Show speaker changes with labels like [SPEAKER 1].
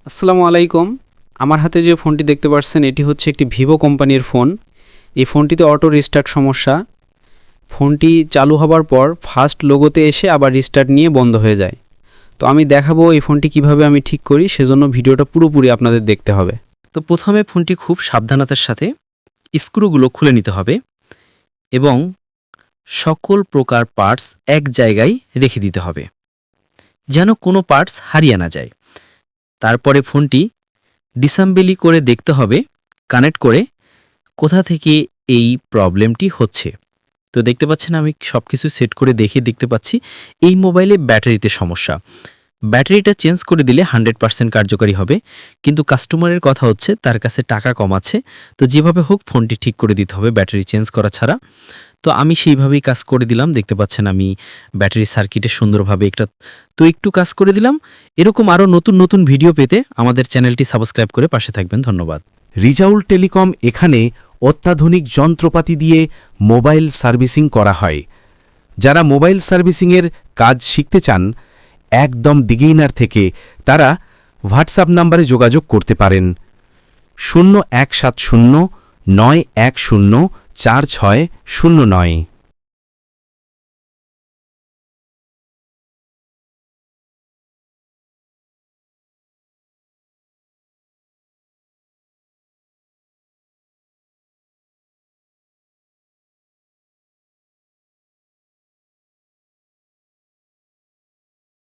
[SPEAKER 1] আসসালামু আলাইকুম। আমার হাতে যে ফোনটি দেখতে পাচ্ছেন এটি হচ্ছে একটি ভিভো কোম্পানির ফোন। এই ফোনটিতে অটো রিস্টার্ট সমস্যা। ফোনটি চালু হবার পর ফার্স্ট লোগোতে এসে আবার রিস্টার্ট নিয়ে বন্ধ হয়ে যায়। তো আমি দেখাবো এই ফোনটি কিভাবে আমি ঠিক করি, সেজন্য ভিডিওটা পুরোপুরি আপনাদের দেখতে হবে।
[SPEAKER 2] তো প্রথমে ফোনটি খুব সাবধানতার সাথে স্ক্রুগুলো খুলে নিতে হবে এবং সকল প্রকার পার্টস এক জায়গায় রেখে দিতে হবে, যেন কোনো পার্টস হারিয়ে না যায়। তারপরে ফোনটি ডিসঅ্যাসেম্বলি করে দেখতে হবে, কানেক্ট করে কোথা থেকে এই প্রবলেমটি হচ্ছে। তো দেখতে পাচ্ছেন আমি সব কিছু সেট করে দেখতে পাচ্ছি এই মোবাইলে ব্যাটারিতে সমস্যা। ব্যাটারিটা চেঞ্জ করে দিলে 100% কার্যকারী হবে, কিন্তু কাস্টমারের কথা হচ্ছে তার কাছে টাকা কম আছে, তো যেভাবে হোক ফোনটি ঠিক করে দিতে হবে ব্যাটারি চেঞ্জ করা ছাড়া। তো আমি সেইভাবেই কাজ করে দিলাম। দেখতে পাচ্ছেন আমি ব্যাটারি সার্কিটে সুন্দরভাবে একটু কাজ করে দিলাম। এরকম আরও নতুন নতুন ভিডিও পেতে আমাদের চ্যানেলটি সাবস্ক্রাইব করে পাশে থাকবেন। ধন্যবাদ।
[SPEAKER 3] রিজাউল টেলিকম এখানে অত্যাধুনিক যন্ত্রপাতি দিয়ে মোবাইল সার্ভিসিং করা হয়। যারা মোবাইল সার্ভিসিংয়ের কাজ শিখতে চান একদম বিগিনার থেকে, তারা হোয়াটসঅ্যাপ নাম্বারে যোগাযোগ করতে পারেন 0170 910 4609।